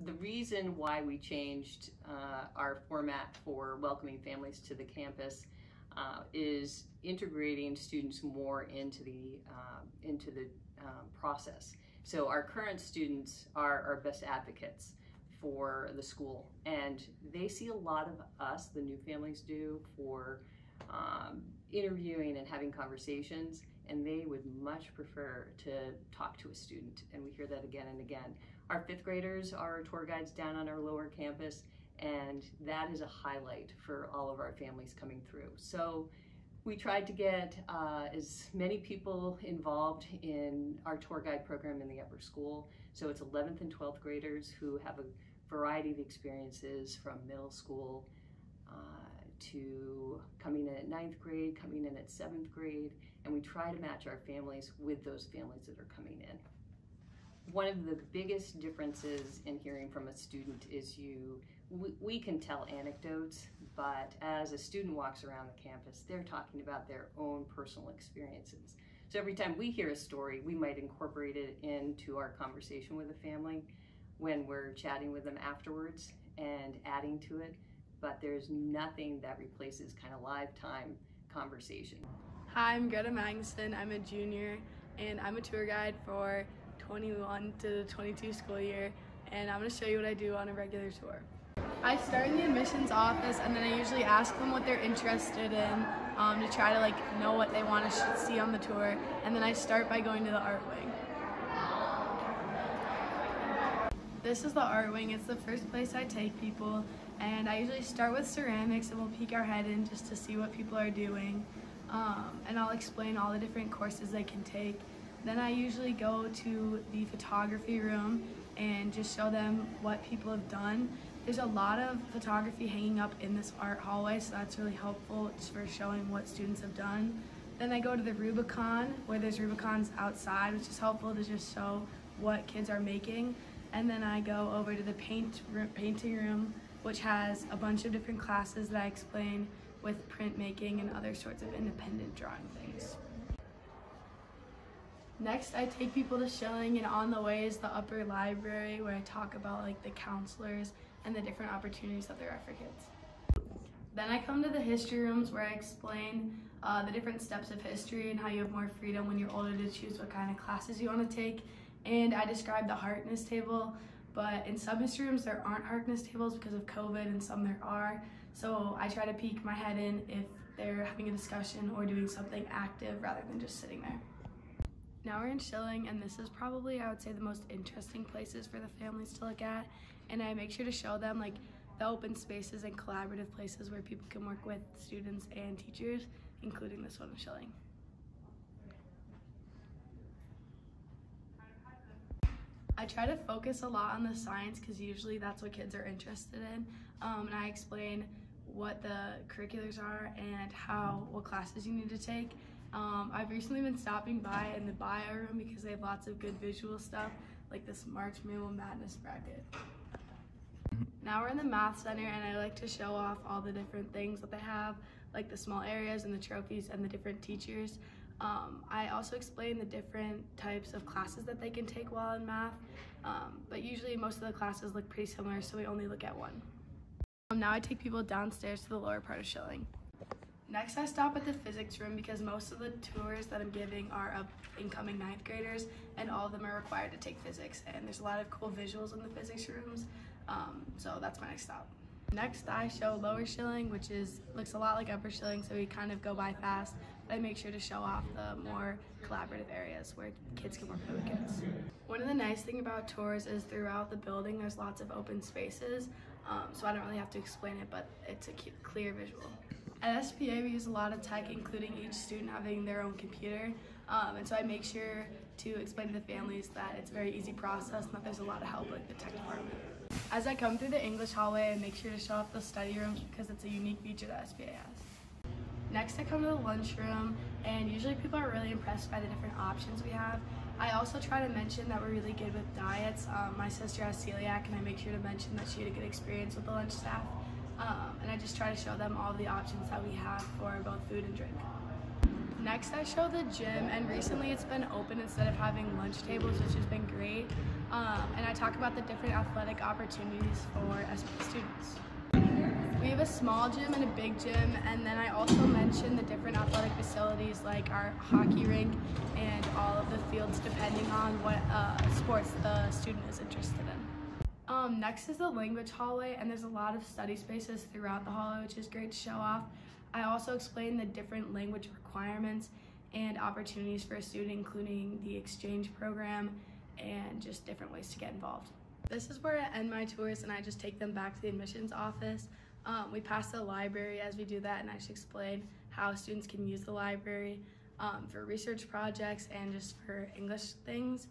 The reason why we changed our format for welcoming families to the campus is integrating students more into the process. So our current students are our best advocates for the school, and they see a lot of us, the new families do, for interviewing and having conversations, and they would much prefer to talk to a student, and we hear that again and again. Our fifth graders are tour guides down on our lower campus, and that is a highlight for all of our families coming through. So we tried to get as many people involved in our tour guide program in the upper school. So it's 11th and 12th graders who have a variety of experiences, from middle school to coming in at 9th grade, coming in at 7th grade, and we try to match our families with those families that are coming in. One of the biggest differences in hearing from a student is we can tell anecdotes, but as a student walks around the campus, they're talking about their own personal experiences. So every time we hear a story, we might incorporate it into our conversation with the family when we're chatting with them afterwards and adding to it, but there's nothing that replaces kind of live time conversation. Hi, I'm Greta Magnuson. I'm a junior, and I'm a tour guide for 21 to 22 school year, and I'm going to show you what I do on a regular tour. I start in the admissions office, and then I usually ask them what they're interested in to try to know what they want to see on the tour, and then I start by going to the art wing. This is the art wing. It's the first place I take people, and I usually start with ceramics, and we'll peek our head in just to see what people are doing, and I'll explain all the different courses they can take. Then I usually go to the photography room and just show them what people have done. There's a lot of photography hanging up in this art hallway, so that's really helpful just for showing what students have done. Then I go to the Rubicon, where there's Rubicons outside, which is helpful to just show what kids are making. And then I go over to the painting room, which has a bunch of different classes that I explain with printmaking and other sorts of independent drawing things. Next, I take people to Schilling, and on the way is the upper library, where I talk about the counselors and the different opportunities that there are for kids. Then I come to the history rooms, where I explain the different steps of history and how you have more freedom when you're older to choose what kind of classes you want to take. And I describe the Harkness table, but in some history rooms there aren't Harkness tables because of COVID, and some there are. So I try to peek my head in if they're having a discussion or doing something active rather than just sitting there. Now we're in Schilling, and this is probably, I would say, the most interesting places for the families to look at, and I make sure to show them the open spaces and collaborative places where people can work with students and teachers, including this one in Schilling. I try to focus a lot on the science because usually that's what kids are interested in, and I explain what the curriculars are and what classes you need to take. I've recently been stopping by in the bio room because they have lots of good visual stuff, like this March Madness bracket. Now we're in the math center, and I like to show off all the different things that they have, like the small areas and the trophies and the different teachers. I also explain the different types of classes that they can take while in math, but usually most of the classes look pretty similar, so we only look at one. Now I take people downstairs to the lower part of Schilling. Next, I stop at the physics room because most of the tours that I'm giving are of incoming 9th graders, and all of them are required to take physics, and there's a lot of cool visuals in the physics rooms, so that's my next stop. Next, I show lower Schilling, which looks a lot like upper Schilling, so we kind of go by fast, but I make sure to show off the more collaborative areas where kids can work with other kids. One of the nice things about tours is throughout the building there's lots of open spaces, so I don't really have to explain it, but it's a clear visual. At SPA, we use a lot of tech, including each student having their own computer, and so I make sure to explain to the families that it's a very easy process and that there's a lot of help with the tech department. As I come through the English hallway, I make sure to show off the study rooms because it's a unique feature that SPA has. Next, I come to the lunchroom, and usually people are really impressed by the different options we have. I also try to mention that we're really good with diets. My sister has celiac, and I make sure to mention that she had a good experience with the lunch staff. And I just try to show them all the options that we have for both food and drink. Next I show the gym, and recently it's been open instead of having lunch tables, which has been great. And I talk about the different athletic opportunities for SP students. We have a small gym and a big gym, and then I also mention the different athletic facilities like our hockey rink and all of the fields depending on what sports the student is interested in. Next is the language hallway, and there's a lot of study spaces throughout the hallway, which is great to show off. I also explain the different language requirements and opportunities for a student, including the exchange program and just different ways to get involved. This is where I end my tours and I just take them back to the admissions office. We pass the library as we do that, and I just explain how students can use the library for research projects and just for English things.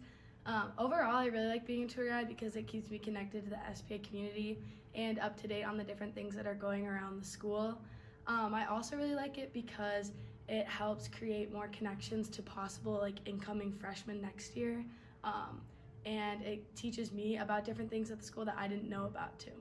Overall, I really like being a tour guide because it keeps me connected to the SPA community and up to date on the different things that are going around the school. I also really like it because it helps create more connections to possible incoming freshmen next year, and it teaches me about different things at the school that I didn't know about too.